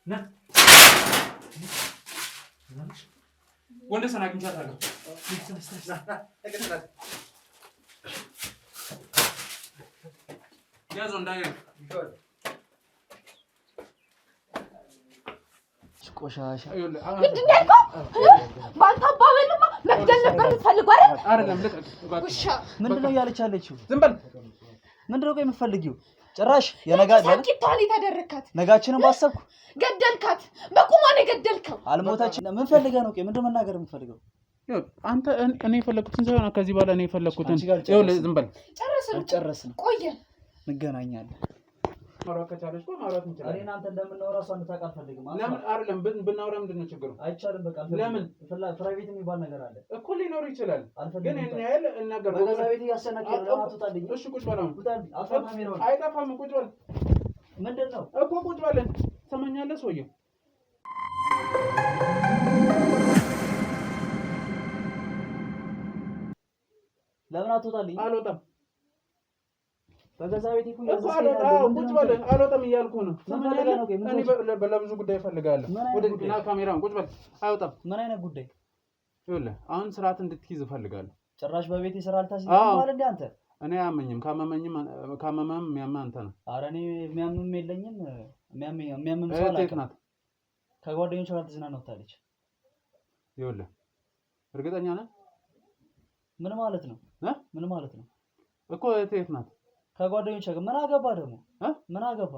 ና ወንደሰን አግኝቻታለሁ። ያዘው እንዳይል ቆሻሻ ባንታባበልማ መግደል ነበር የምትፈልገው አይደል? ምንድነው እያለች ያለችው? ዝም በል። ምንድነው ቆይ የምትፈልጊው? ጭራሽ የነጋ ሳቂቷን የተደረካት ነጋችንን ባሰብኩ ገደልካት። በቁማን የገደልከው አልሞታችን። ምን ፈልገህ ነው? ቆይ ምንድነው መናገር የምትፈልገው? አንተ እኔ የፈለኩትን ሳይሆን ከዚህ በኋላ እኔ የፈለኩትን ይኸውልህ። ዝም በል። ጨረስን። ቆየን። እንገናኛለን። ማውራት ከቻለሽ እኮ ማውራት እንችላለን። እኔ አንተ እንደምናወራ እሷ እንድታውቅ አልፈልግም። ለምን አይደለም? ብናወራ ምንድን ነው ችግሩ? አይቻልም። በቃ ለምን? ፕራይቬት የሚባል ነገር አለ እኮ ሊኖር ይችላል። ግን እኔ ያለ እናገር በገዛ ቤት እያሰናከለ ለምን አትወጣልኝ? እሺ ቁጭ በል። አሁን አይጠፋም። ቁጭ በል። ምንድን ነው እኮ ቁጭ በል። ትሰማኛለህ ሰውዬው? ለምን አትወጣልኝ? አልወጣም። በገዛ ቤት ቁጭ በል። አልወጣም እያልኩህ ነው። እኔ ለብዙ ጉዳይ እፈልጋለሁ። ወደና ካሜራውን ቁጭ በል። አይወጣም። ምን አይነት ጉዳይ? ይኸውልህ አሁን ስርዓት እንድትይዝ እፈልጋለሁ። ጭራሽ በቤቴ ስራ አልታስይዝም ማለት እንደ አንተ። እኔ አያመኝም። ካመመህም የሚያመህ አንተ ነህ። ኧረ እኔ የሚያምም የለኝም። የሚያምም ሰው አላውቅም። ናት ከጓደኞቿ ጋር ተዝናና ወጣለች። ይኸውልህ እርግጠኛ ነህ? ምን ማለት ነው? ምን ማለት ነው እኮ እህቴ ናት። ከጓደኞቿ ጋር ምን አገባ ደግሞ? ምን አገባ?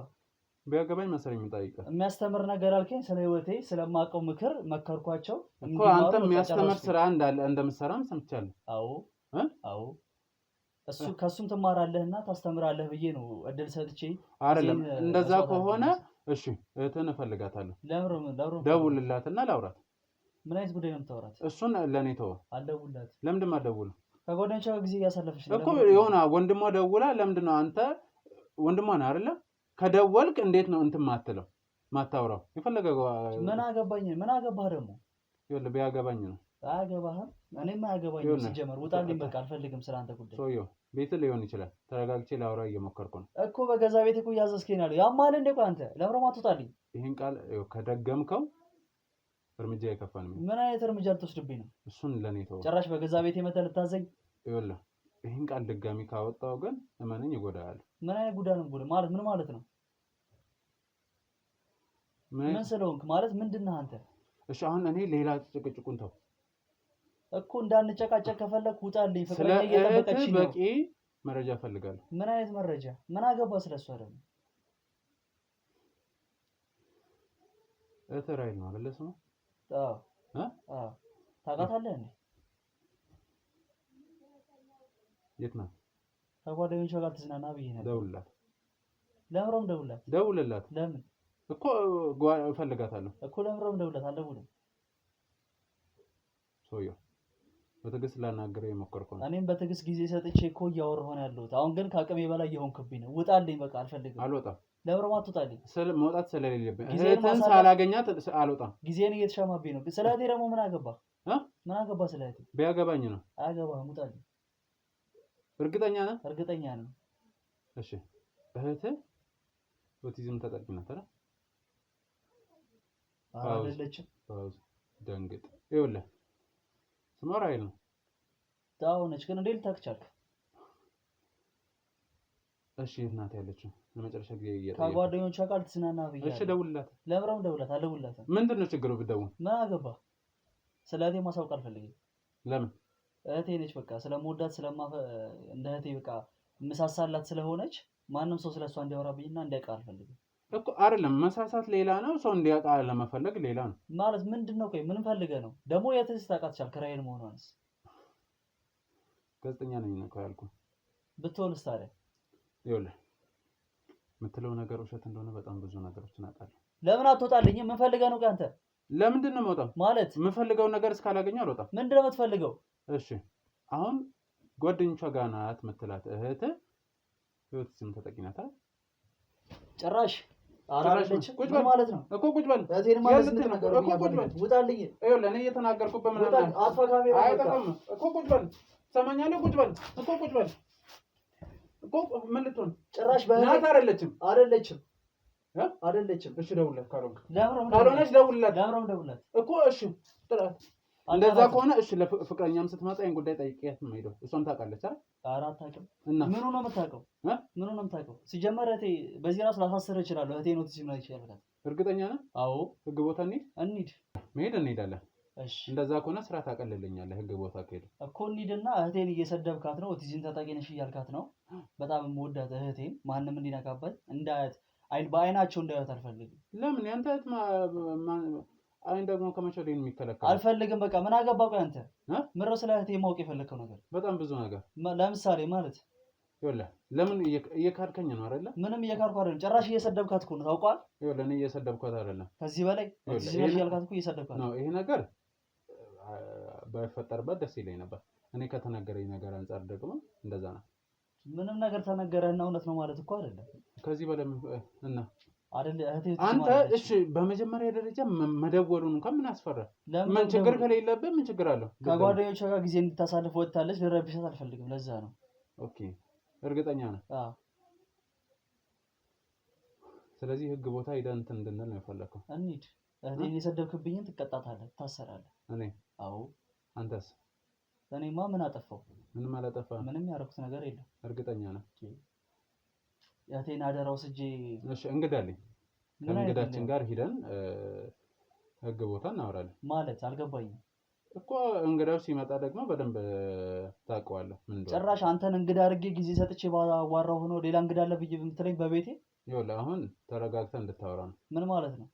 ቢያገባኝ መሰለኝ የምጠይቀህ። የሚያስተምር ነገር አልከኝ። ስለ ህይወቴ ስለማውቀው ምክር መከርኳቸው እኮ። አንተ የሚያስተምር ስራ እንደምትሰራም ሰምቻለሁ። አዎ ከሱም ትማራለህና ታስተምራለህ ብዬ ነው እድል ሰጥቼ። አይደለም እንደዛ ከሆነ እሺ እህትህን እፈልጋታለሁ። ደውልላትና ላውራት። ምን አይነት ጉዳይ ነው የምታወራት? እሱን ለኔ ተወው። አልደውልላት። ለምንድን ነው የማልደውለው? ከጓደኞቿ ጋር ጊዜ እያሳለፈች ነው እኮ። የሆነ ወንድሟ ደውላ ለምንድን ነው አንተ ወንድሟ ነህ አይደለ? ከደወልክ እንዴት ነው እንትን ማትለው ማታወራው? የፈለገው ምን አገባኝ? ምን አገባህ ደግሞ? ይኸውልህ ቢያገባኝ ነው። አያገባህም። እኔም አያገባኝም ሲጀመር። ውጣልኝ በቃ አልፈልግም ስላንተ ጉዳይ። ሰውዬው ቤትህ ሊሆን ይችላል። ተረጋግቼ ላውራ እየሞከርኩ ነው እኮ። በገዛ ቤት እኮ እያዘዝከኝ ነው ያማል እንዴ? ቆይ አንተ ለምን አትወጣልኝ? ይሄን ቃል ከደገምከው እርምጃ ይከፋል። ምን አይነት እርምጃ ልትወስድብኝ ነው? እሱን ለኔ ተወው። ጭራሽ በገዛ ቤት መተህ ልታዘኝ? ይኸውልህ ይሄን ቃል ድጋሚ ካወጣው ግን እመነኝ ይጎዳል። ምን አይነት ጉዳይ ነው ማለት? ምን ማለት ነው? ምን ስለሆንክ ማለት ምንድነው አንተ? እሺ አሁን እኔ ሌላ ጭቅጭቁን ተው እኮ። እንዳንጨቃጨቅ ከፈለክ ውጣልኝ። ፍቅረኛ እየጠበቀች ነው። በቂ መረጃ ፈልጋለሁ። ምን አይነት መረጃ? ምን አገባ ስለሷ ደግሞ? እተራይል ነው አይደል ስሙ? አዎ ታውቃታለህ እንዴ? የት ናት? ከጓደኞቿ ጋር ተዝናና ብዬ ነበር። ደውልላት። ለምሮም ደውልላት። ደውልላት። ለምን እኮ እፈልጋታለሁ እኮ። ለምሮም ደውልላት። አልደውልም። ሰውዬው በትዕግስት ላናገረው የሞከርኩ ነው። እኔም በትዕግስት ጊዜ ሰጥቼ እኮ እያወራሁ ነው ያለሁት። አሁን ግን ከአቅሜ በላይ እየሆንክብኝ ነው። ውጣልኝ በቃ። አልፈልግም። አልወጣም። ለምሮም አትውጣልኝ። መውጣት ስለሌለብኝ እህትን ሳላገኛት አልወጣም። ጊዜን እየተሻማብኝ ነው። ስለ እህቴ ደግሞ ምን አገባህ? ምን አገባህ ስለ እህቴ? ቢያገባኝ ነው። አያገባህም። ውጣልኝ። እርግጠኛ ነህ? እርግጠኛ ነኝ። እሺ እህትህ ኦቲዝም ተጠቂ ናት አይደል? አይደለችም። ደንግጥ። ይኸውልህ ስሟ ራሔል ነው። አዎ ነች። ግን እንዴት ልታውቅ ቻልክ? እሺ የት ናት ያለችው? ለመጨረሻ ጊዜ ከጓደኞቿ ጋር ልትዝናና ብያለሁ። እሺ ደውልላት። ለምረም ደውላት። አልደውልላትም። ምንድን ነው ችግሩ ብትደውል? ምን አገባህ? ስለ እህቴ ማሳወቅ አልፈልግም። ለምን? እህቴ ነች። በቃ ስለምወዳት እንደ እህቴ በቃ ምሳሳላት ስለሆነች ማንም ሰው ስለሷ እንዲያወራብኝና እንዲያውቅ አልፈልግም እኮ። አይደለም መሳሳት ሌላ ነው፣ ሰው እንዲያውቅ ለመፈለግ ሌላ ነው ማለት። ምንድነው? ቆይ ምን ፈልገህ ነው ደግሞ? የትስ ታውቃት ቻልክ? ራሔል መሆኗንስ? ጋዜጠኛ ነኝ ነው ያልኩህ። ብትሆንስ ታዲያ? ይኸውልህ የምትለው ነገር ውሸት እንደሆነ በጣም ብዙ ነገሮችን አውቃለሁ። ለምን አትወጣልኝ? ምን ፈልገህ ነው? አንተ ለምንድን ነው የምወጣው? ማለት የምፈልገው ነገር እስካላገኘሁ አልወጣም። ምንድነው የምትፈልገው? እሺ አሁን ጓደኞቿ ጋር ናት የምትላት እህትህ ኦቲዝም ተጠቂ ናት አይደል? ጭራሽ አራለች። ቁጭ በል ማለት ነው እኮ። ቁጭ በል። እህቴን ማለት ነው እኮ። ቁጭ በል። ውጣልኝ። ይኸውልህ እኔ እየተናገርኩበት ምን አለ? አጥፋ ካሜራ። አይጠፋም እኮ። ቁጭ በል። ትሰማኛለህ? ቁጭ በል እኮ። ቁጭ በል እኮ። ምን ልትሆን? ጭራሽ ናት አይደለችም? አይደለችም። አይደለችም። እሺ ደውልለት ካልሆነች ደውልለት እኮ እሺ ጥራት እንደዛ ከሆነ እሺ ለፍቅረኛም ስትመጣ ይሄን ጉዳይ ጠይቂያት ነው የምሄደው። እሷም ታውቃለች አይደል? ኧረ አታውቅም። ምኑ ነው የምታውቀው? ምኑ ነው የምታውቀው? ሲጀመር እህቴ በዚህ ራሱ ላሳስር እችላለሁ። እህቴ ነው ትችም ላይ ይችላል። እርግጠኛ ነህ? አዎ። ህግ ቦታ እንሄዳለን። እሺ እንደዛ ከሆነ ስራ ታቀልልኛለህ። ህግ ቦታ ከሄደ እኮ እንሂድና እህቴን እየሰደብካት ነው። ኦቲዝም ተጠቂ ነሽ እያልካት ነው። በጣም የምወዳት እህቴን ማንም እንዲነካበት እንዳያት በአይናቸው እንዳያት አልፈልግም። ለምን ያንተ እህት አይን ደግሞ ከመቼ ወዲህ የሚከለከለው? አልፈልግም። በቃ ምን አገባህ? ቆይ አንተ ምነው ስለ እህቴ ማወቅ የፈለከው ነገር? በጣም ብዙ ነገር ለምሳሌ ማለት ይኸውልህ፣ ለምን እየካድከኝ ነው አይደለ? ምንም እየካድኩ አይደለም። ጭራሽ እየሰደብካት እኮ ነው። ታውቀዋል? ይኸውልህ እኔ እየሰደብኳት አይደለም። ከዚህ በላይ እዚህ ነሽ ያልካት እኮ እየሰደብካት ነው። ይሄ ነገር ባይፈጠርበት ደስ ይለኝ ነበር። እኔ ከተነገረኝ ነገር አንፃር ደግሞ እንደዛ ነው። ምንም ነገር ተነገረና እውነት ነው ማለት እኮ አይደለም። ከዚህ በላይ እና አይደል እህቴ አንተ እሺ፣ በመጀመሪያ ደረጃ መደወሉን እንኳን ምን አስፈራ? ምን ችግር ከሌለብህ ምን ችግር አለው? ከጓደኞቿ ጋር ጊዜ እንድታሳልፍ ወጣለች። ልረብሻት አልፈልግም። ለዛ ነው። ኦኬ፣ እርግጠኛ ነህ? አዎ። ስለዚህ ህግ ቦታ ሄደን እንትን እንድንል ነው የፈለከው? እንሂድ። እህቴን የሰደብክብኝን ትቀጣታለህ፣ ታሰራለህ። እኔ? አዎ። አንተስ? እኔማ ምን አጠፋው? ምንም አላጠፋህም። ምንም ያደረኩት ነገር የለም። እርግጠኛ ነህ? እህቴን አደራ ወስጄ እሺ፣ እንግዳለኝ ከእንግዳችን ጋር ሂደን ህግ ቦታ እናወራለን። ማለት አልገባኝም እኮ እንግዳው ሲመጣ ደግሞ በደንብ ታውቀዋለህ። ምን እንደሆነ ጭራሽ አንተን እንግዳ አድርጌ ጊዜ ሰጥቼ ባዋራው ሆኖ ሌላ እንግዳ አለ ብዬ ብትለኝ በቤቴ ይኸውልህ፣ አሁን ተረጋግተን እንድታወራ ነው። ምን ማለት ነው?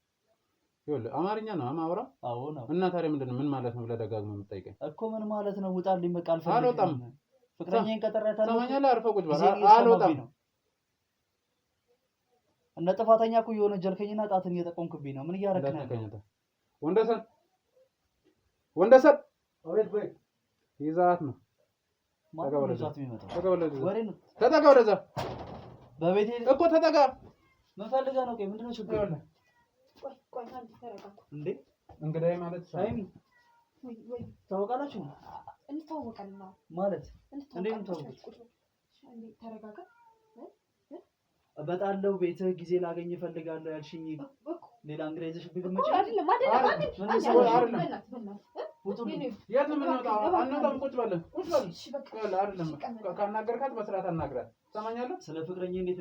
ይኸውልህ አማርኛ ነው አማወራ? አዎ ነው። እና ታዲያ ምንድነው ምን ማለት ነው ብለህ ደጋግመህ የምትጠይቀኝ እኮ? ምን ማለት ነው? ውጣልኝ በቃ አልፈልግም። አልወጣም። ፍቅረኛዬን ቀጠራታለሁ። ሰማኛለህ? አርፈህ ቁጭ በል። አልወጣም። እንደ ጥፋተኛ እኮ የሆነ ጀልከኝና ጣትን እየጠቆምክብኝ ነው። ምን እያደረግህ ነው? ወንደሰን አቤት በይ። ይዛት ነው ተጋወለዛት የሚመጣው ተጋወለዛ ወሬ ነው። ተጠጋ ወደዛ በቤቴ እኮ ተጠጋ። ምን ፈልገህ ነው? ቆይ ምንድነው ችግሩ? ቆይ አንተ ተረጋጋ እንዴ። እንግዳዬ ማለት ሳይሚ ወይ ታውቃላችሁ? እንታወቃለን ማለት እንዴት ነው ታውቁት? እንዴ ተረጋጋ። በጣለው ቤትህ ጊዜ ላገኝ እፈልጋለሁ ያልሽኝ ሌላ እንግዳ ይዘሽብኝ ብትመጪ አይደለም የት ነው የምንወጣው? አንወጣም። ቁጭ በል ቁጭ በል። አይደለም ካናገርካት በስርዓት አናግራት። ሰማኛለህ? ስለ ፍቅረኛ እንዴት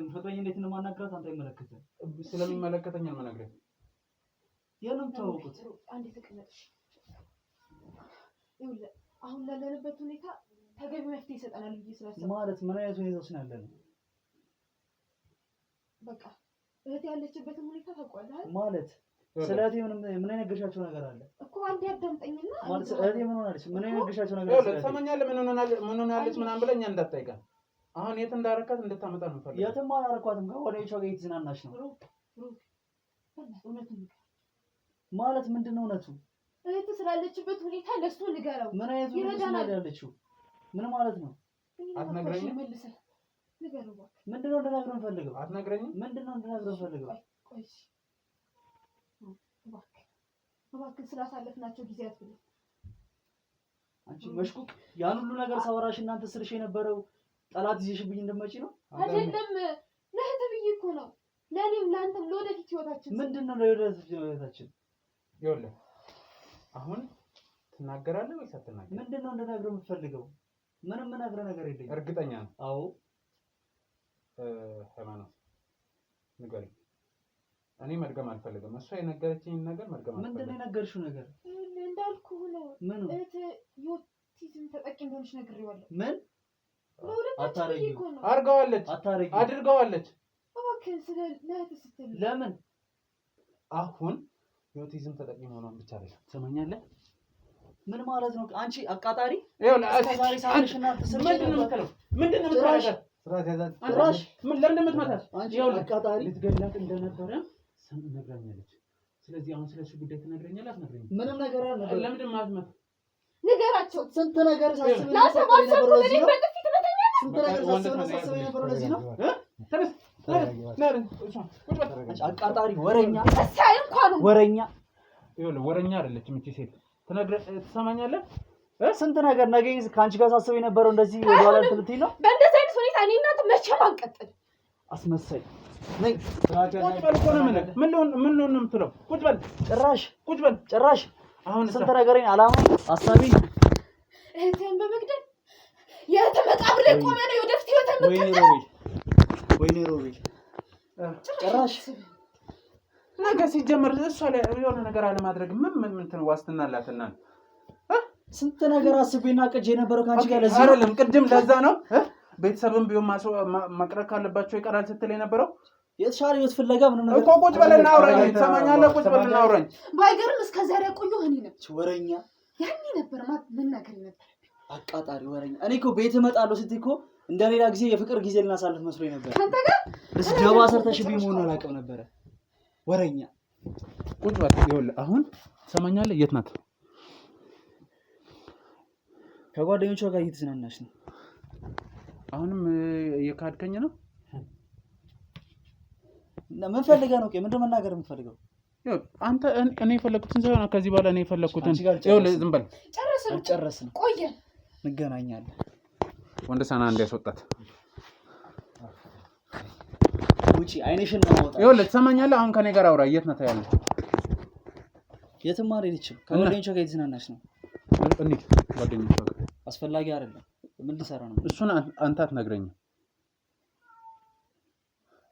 ነው የማናግራት? አንተ አይመለከትህም። ስለሚመለከተኝ ነው የምነግርህ። የለም ተወቁት። አንዴ ተቀመጥሽ። ይኸውልህ አሁን ላለንበት ሁኔታ ተገቢ መፍትሄ ይሰጠናል ብዬ ስላሰብኩ ማለት ምን አይነት ሁኔታ ውስጥ ነው ያለነው? በቃ እህቴ ያለችበትን ሁኔታ ታውቃለህ ማለት ስለ እህቴ ምን ነገርሻቸው ነገር አለ እኮ? አንዴ አዳምጠኝና ማለት እህቴ ምን ሆናለች? ምን ነገርሻቸው ነገር አለ? ሰማኛለህ? ምን ሆናለች ምናምን ብለኛ እንዳትጠይቀን። አሁን የት እንዳረካት እንድታመጣ ነው ፈልገው። የትም አላረኳትም። ከወዳጆቿ ጋር እየተዝናናች ነው። እውነቱን ማለት ምንድነው እውነቱ? እህቴ ስላለችበት ሁኔታ ለሱ ንገረው። ምን አይነት ሁኔታ ነው ያለችው? ምን ማለት ነው? አትነግረኝም? ንገረው እባክህ። ምንድነው እንድነግርህ የምፈልገው? አትነግረኝም? ምንድነው እንድነግርህ የምፈልገው? ቆይ እባክህ ስላሳለፍናቸው ጊዜያት ብለህ አንቺ መሽኩክ ያን ሁሉ ነገር ሳወራሽ እናንተ ስልሽ የነበረው ጠላት ይዘሽብኝ እንደመጪ ነው አይደለም? ለእህትህ ብዬ እኮ ነው። ለእኔም ለአንተም ለወደፊት ህይወታችን። ምንድነው ለወደፊት ህይወታችን? ይኸውልህ አሁን ትናገራለህ ወይስ አትናገርም? ምንድነው እንድነግርህ የምትፈልገው? ምንም የምነግርህ ነገር የለኝም። እርግጠኛ ነህ? አዎ። ሃይማኖት ንገሪኝ። እኔ መድገም አልፈልግም። እሷ የነገረችኝ ነገር መድገም አልፈልግም። ምንድነው የነገርሽው ነገር? እንዳልኩህ ነው። ምን የኦቲዝም ተጠቂ እንደሆነች ነግሬዋለሁ። ምን አድርገዋለች? አድርገዋለች። እባክህ ስለ ለእህትህ ስትል ለምን አሁን የኦቲዝም ተጠቂ መሆኗን ብቻ አይደለም። ትሰማኛለህ? ምን ማለት ነው? አንቺ አቃጣሪ ዛሬ ሳልሽና ምንድነው የምትለው? ምንድነው የምትለው? ራሽ ምን ለምን እንደምትመታሽ? አንቺ አቃጣሪ ልትገላት እንደነበረ ነግራኛለች። ስለዚህ አሁን ስለሱ ጉዳይ ትነግረኛለህ አትነግረኝም? ምንም ነገር አለ። ለምን ማትመት ንገራቸው። ስንት ነገር ሳስብ ነበር ለዚህ ነው። ስንት ነገር ሳስብ ነበር ለዚህ ነው። ተነስ አቃጣሪ ወረኛ እሳይ እንኳን ወረኛ ይኸውልህ ወረኛ አይደለችም እቺ ሴት። ትሰማኛለህ? ስንት ነገር ነገኝ ካንቺ ጋር ሳስብ የነበረው እንደዚህ ወደ ኋላ ልትይ ነው። በእንደዚህ አይነት ሁኔታ እኔ እናንተ መቼም አንቀጥል። አስመሳይ ነይ ቁጭ በል እኮ ነው የምልህ። ምን ነው የምትለው? ቁጭ በል ጭራሽ አሁን ስንት ነገረኝ አላማኝ ሐሳቢ እህቴን በመግደል የተመጣብለ ቆመ ነው ወደፊት ይወጣል። ወይኔ ሮቤል ጭራሽ ነገ ሲጀምር እሷ ላይ የሆነ ነገር አለማድረግ ምን እንትን ዋስትና አላትና ስንት ነገር አስቤና ቅጄ የነበረው ካንቺ ጋር ለዚህ አይደለም። ቅድም ለዛ ነው ቤተሰብም ቢሆን ማቅረብ ካለባቸው ይቀራል ስትል የነበረው የተሻለ ህይወት ፍለጋ ምንም ነገር እኮ ቁጭ በልና አውራኝ። ትሰማኛለህ? ቁጭ በልና አውራኝ። ባይገርም እስከ ዛሬ ቆየሁ እኔ ነች ወረኛ ያኔ ነበር ምን ነገር ነበር አቃጣሪ ወረኛ። እኔ እኮ ቤት እመጣለሁ ስትይ እኮ እንደሌላ ጊዜ የፍቅር ጊዜ ልናሳልፍ መስሎኝ ነበር። አንተ ጋር ደባ ሰርተሽብኝ መሆኑን አላውቅም ነበር። ወረኛ ቁጭ በል። ይኸውልህ አሁን ትሰማኛለህ? የት ናት? ከጓደኞቿ ጋር እየተዝናናች ነው። አሁንም እየካድከኝ ነው? ምን ፈልገህ ነው? ምንድን መናገር የምትፈልገው? አንተ እኔ የፈለኩትን ሳይሆን ከዚህ በኋላ እኔ የፈለኩትን ይኸውልህ፣ ዝም በል። አልጨረስንም። ቆየን፣ እንገናኛለን። ወንደሰና እንዲያስወጣት ውጪ። አይንሽን ነው ወጣ። ይኸውልህ ትሰማኛለህ? አሁን ከኔ ጋር አውራ። የት ናት ያለው? የትም አልሄደችም። ከጓደኞቿ ጋር እየተዝናናች ነው። እንሂድ። ጓደኞቿ ጋር አስፈላጊ አይደለም። ምን ልሰራ ነው? እሱን አንተ አትነግረኝም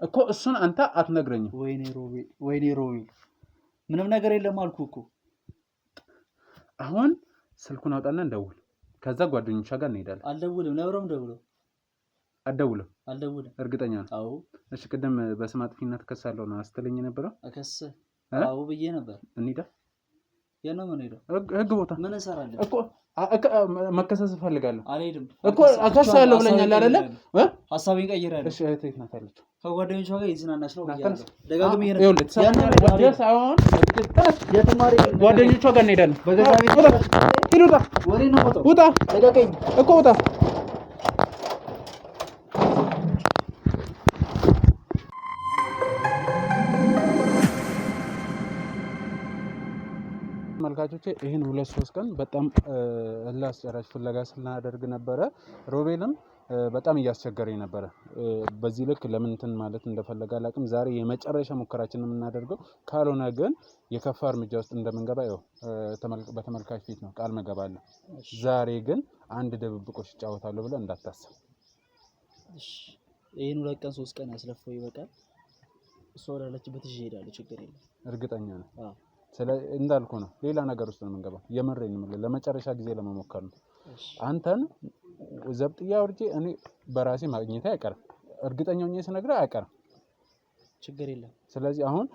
እኮ እሱን አንተ አትነግረኝም። ወይኔ ሮቤል ምንም ነገር የለም አልኩህ እኮ። አሁን ስልኩን አውጣና እንደውል። ከዛ ጓደኞቿ ጋር እንሄዳለን። አልደውልም። ለብረም ደውለው አልደውልም። እርግጠኛ ነህ? አዎ። እሺ ቅድም በስም አጥፊነት ከሳለሁ ነው አስተለኝ የነበረው። አዎ ብዬ ነበር። እንሂዳ። የት ነው የምንሄደው? ህግ ቦታ። ምን እንሰራለን እኮ መከሰስ እፈልጋለሁ አልሄድም እኮ አከሳለሁ ብለኛል አይደለ? ሐሳቤን ቀይሬያለሁ። እሺ እህቴ ናት ያለችው። ከጓደኞቿ ጋር እየተዝናናች ነው ብያለሁ። ደጋግሜ ጓደኞቿ ጋር እንሄዳለን። በገዛ ቤት ሂድ። ወሬ ነው ወጣ። ውጣ። ተቀቀኝ እኮ ውጣ። ተመልካቾቼ ይሄን 2-3 ቀን በጣም አስጨራሽ ፍለጋ ስናደርግ ነበረ። ሮቤልም በጣም እያስቸገረኝ ነበረ። በዚህ ልክ ለምን እንትን ማለት እንደፈለገ አላውቅም። ዛሬ የመጨረሻ ሙከራችንን የምናደርገው ካልሆነ ግን የከፋ እርምጃ ውስጥ እንደምንገባ በተመልካች ፊት ነው ቃል መገባለሁ። ዛሬ ግን አንድ ድብብቆሽ ይጫወታለሁ ብለህ እንዳታስብ። እሺ ይሄን 2 ቀን 3 ቀን ያስለፈው ይበቃል። እሷ ወዳለችበት እሄዳለሁ። ችግር የለም። እርግጠኛ ነኝ? አዎ። እንዳልኩ ነው። ሌላ ነገር ውስጥ ነው የምንገባው። የምሬን ነው። ለመጨረሻ ጊዜ ለመሞከር ነው። አንተን ዘብጥያ ወርጄ እኔ በራሴ ማግኘት አይቀርም። እርግጠኛ ሆኜ ስነግርህ አይቀርም። ችግር የለም። ስለዚህ አሁን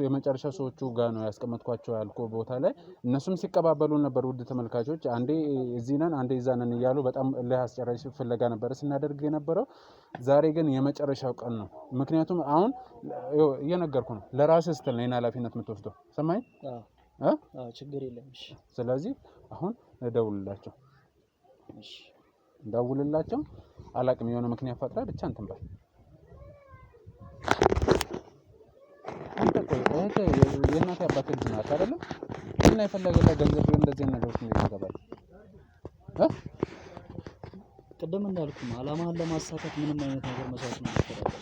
የመጨረሻ ሰዎቹ ጋር ነው ያስቀመጥኳቸው ያልኩህ ቦታ ላይ እነሱም ሲቀባበሉ ነበር። ውድ ተመልካቾች አንዴ እዚህ ነን አንዴ እዛ ነን እያሉ በጣም ለአስጨራሽ ፍለጋ ነበር ስናደርግ የነበረው። ዛሬ ግን የመጨረሻው ቀን ነው። ምክንያቱም አሁን እየነገርኩህ ነው። ለራስህ ስትል ነው ኃላፊነት የምትወስደው። ሰማኝ? አዎ ችግር የለም። እሺ ስለዚህ አሁን እደውልላቸው። እሺ ደውልላቸው። አላቅም የሆነ ምክንያት ፈጥራ ብቻ እንትን በል። አንተ ቆይ የእናቴ አባት ልጅ ናት አይደለ? እና የፈለገ ገንዘብ እንደዚህ ነገሮች ነው ይገባል። ቅድም እንዳልኩ ነው አላማህን ለማሳካት ምንም አይነት ነገር መስዋዕት ነው የምትፈልገው።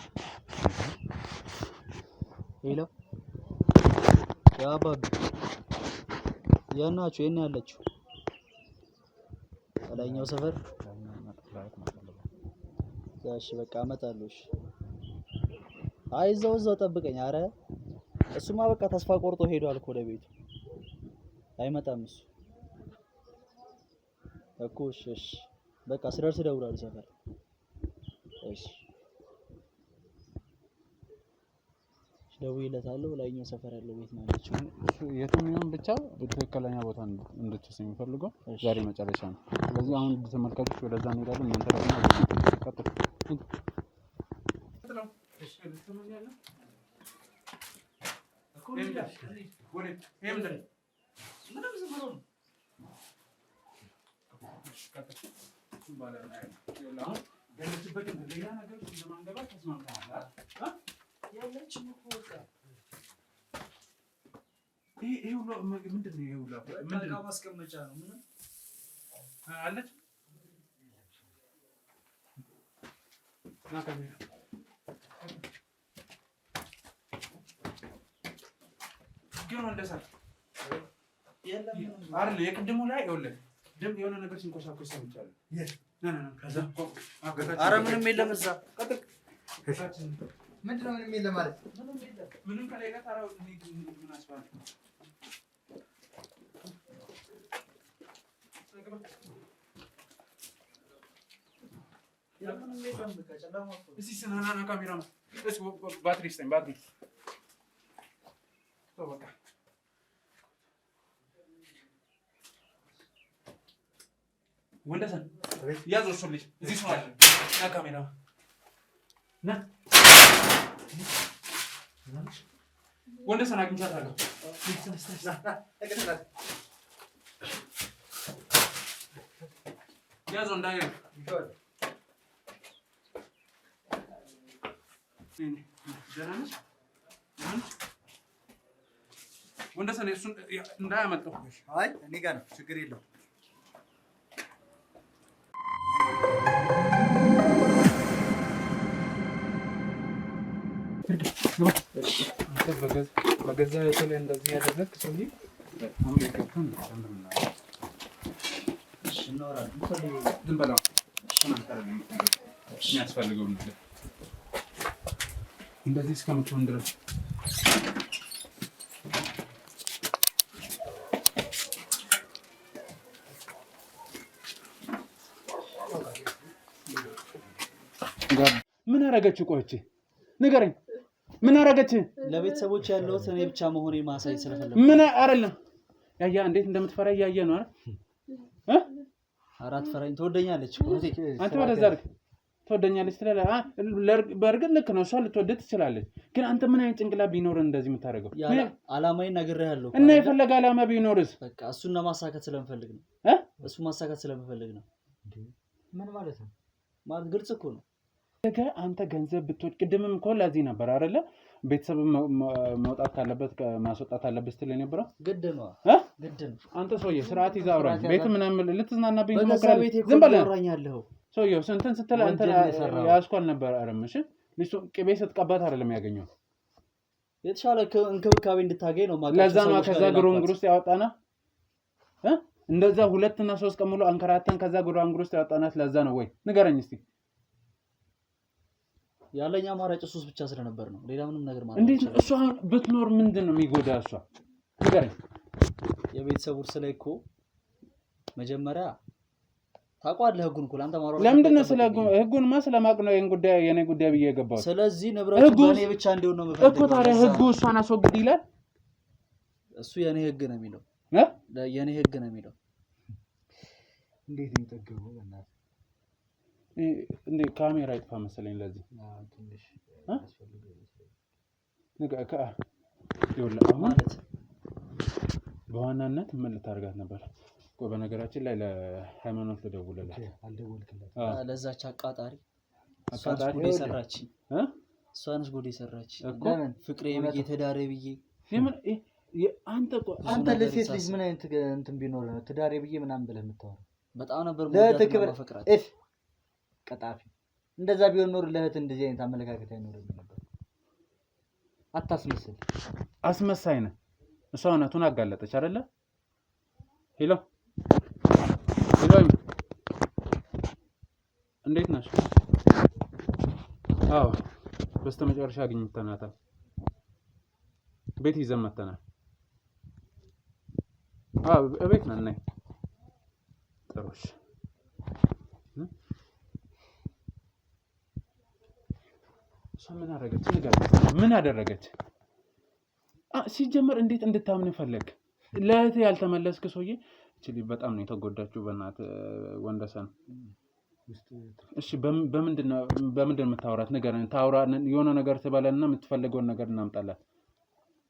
ሄሎ ያባብ ያናችሁ የኔ ያለችው ከላይኛው ሰፈር። እሺ በቃ እመጣለሁ። እሺ አይ እዛው ጠብቀኝ። አረ እሱማ በቃ ተስፋ ቆርጦ ሄዷል እኮ ወደ ቤቱ አይመጣም እሱ እኮ። እሺ በቃ ስደርስ እደውላለሁ ሰፈር። እሺ ደውዬለታለሁ። ላይኛው ሰፈር ያለው ቤት ነው ያለችው። የትም ይሁን ብቻ ትክክለኛ ቦታ እንድትወስድ የሚፈልገው ዛሬ መጨረሻ ነው። ስለዚህ አሁን ተመልካቾች ወደዛ እንሄዳለን። እናንተ ደግሞ ቀጥሉ። ይሄ ሁሉ ምንድን ነው? ይሄ ሁሉ ምንድን ነው? ማስቀመጫ ነው። ምን አለች? ና ከዚህ ግን ወንደሰን አይደል የቅድሙ ላይ ይኸውልህ ደም የሆነ ነገር ሲንኮሳኮስ ሰምቻለሁ። ከዛ ኧረ ምንም የለም እዛ ምንድን ነው ምንም የለም ማለት ምንም ከሌለ ታራው ምን አስባለሁ እዚህ ስናና ካሜራ ነው እሱ ባትሪ ስጠኝ ባትሪ በቃ ወንደሰን ያዘው እሱ ልጅ እዚህ ሰው አለ ና ካሜራ ና ወንደሰን አግኝቻታለሁ ያዘው እንዳየው ወንደሰን እሱን እንዳያመልጠው አይ እኔ ጋር ነው ችግር የለውም በገዛ ላይ እንደዚህ ያደረግክ ሰውዬ አሁን የገብተን ዝም በለው የሚያስፈልገው ነገር እንደዚህ እስከምትሆን ድረስ ምን አደረገች? ቆይቼ ንገረኝ። ምን አደረገች? ለቤተሰቦች ያለውት እኔ ብቻ መሆኔ ማሳይ ስለፈለኩ ምን አይደለም ያያ እንዴት እንደምትፈራ ያያየ ነው አይደል? አራት ፈራኝ ትወደኛለች እኮ አንተ ወደዛ አይደል? ትወደኛለች ትላለህ። በእርግጥ ልክ ነው፣ እሷ ልትወድ ትችላለች። ግን አንተ ምን አይነት ጭንቅላት ቢኖር እንደዚህ የምታደርገው? አላማዬን ነግሬሃለሁ እና የፈለገ አላማ ቢኖርስ? በቃ እሱን ለማሳካት ስለምፈልግ ነው። እሱን ማሳካት ስለምፈልግ ነው። ምን ማለት ነው? ማለት ግልጽ እኮ ነው። አንተ ገንዘብ ብትወድ ቅድምም እኮ ለዚህ ነበር አይደለ? ቤተሰብ መውጣት ካለበት ማስወጣት አለበት ስትል የነበረው ግድ ነው ግድ ነው። አንተ ሰውዬ ስርዓት ይዘህ አውራ። ቤት ምናምን ልትዝናናብኝ ትሞክራለህ? ዝም በል አውራኛለሁ። ሰውዬው ስንትን ስትል አንተ ያስኳል ነበር አረምሽ ልጅ ቅቤ ስትቀባት አይደለም ያገኘው። የተሻለ እንክብካቤ እንድታገኝ ነው ማለት ነው። ለዛ ነው ከዛ ግሮንግር ውስጥ ያወጣና እንደዛ 2 እና 3 ቀን ሙሉ አንከራተን ከዛ ግሮንግር ውስጥ ያወጣናት ለዛ ነው ወይ? ንገረኝ እስቲ። ያለኛ አማራጭ እሱስ ብቻ ስለነበር ነው። ሌላ ምንም ነገር ማለት እንዴት እሷ ብትኖር ምንድነው የሚጎዳ? እሷ ንገረኝ። የቤተሰብ ውርስ ላይ እኮ መጀመሪያ ታውቃለህ ህጉን እኮ አንተ ማውራት ለምንድን ነው ስለ ህጉንማ ስለማቅ ነው የኔ ጉዳይ ብዬ ገባው። ስለዚህ ንብረቱ በእኔ ብቻ እንዲሆን ነው የምፈልገው እኮ። ታዲያ ህጉ እሷን አስወግድ ይላል። እሱ የኔ ህግ ነው የሚለው የኔ ህግ ነው የሚለው። እንዴት ይጠገበው በእናትህ እንዴ ካሜራ ይጥፋ መሰለኝ። ለዚህ ትንሽ ይኸውልህ ማለት በዋናነት ምን ልታደርጋት ነበር? በነገራችን ላይ ለሃይማኖት ልደውልላት አልደወልክላት? ለዛች አቃጣሪ ጉዴ ሰራች እሷንስ ጉዴ ሰራች እኮ ፍቅሬ ብዬ ተዳሬ ብዬ አንተ ለሴት ልጅ ምን አይነት እንትን ቢኖር ነው ተዳሬ ብዬ ምናምን ብለህ የምታወራው? በጣም ነበር ማፈቅራት ቀጣፊ። እንደዛ ቢሆን ኖር ለእህት እንደዚህ አይነት አመለካከት አይኖርም ነበር። አታስመስል። አስመሳይ ነህ። እሷ እውነቱን አጋለጠች አይደለ? ሄሎ እንዴት ነሽ? አዎ በስተመጨረሻ አግኝተናታል። ቤት ይዘን መተናል። ቤት ነን። ነይ ጥሩሽ ምን አደረገች? ምን አደረገች? ሲጀመር እንዴት እንድታምን ፈለግ? ለእህት ያልተመለስክ ሰውዬ። እቺ በጣም ነው የተጎዳችው። በእናት ወንደሰን እሺ በምንድን ነው የምታወራት? ንገረን። ታውራ የሆነ ነገር ትበለና የምትፈልገውን ነገር እናምጣላት።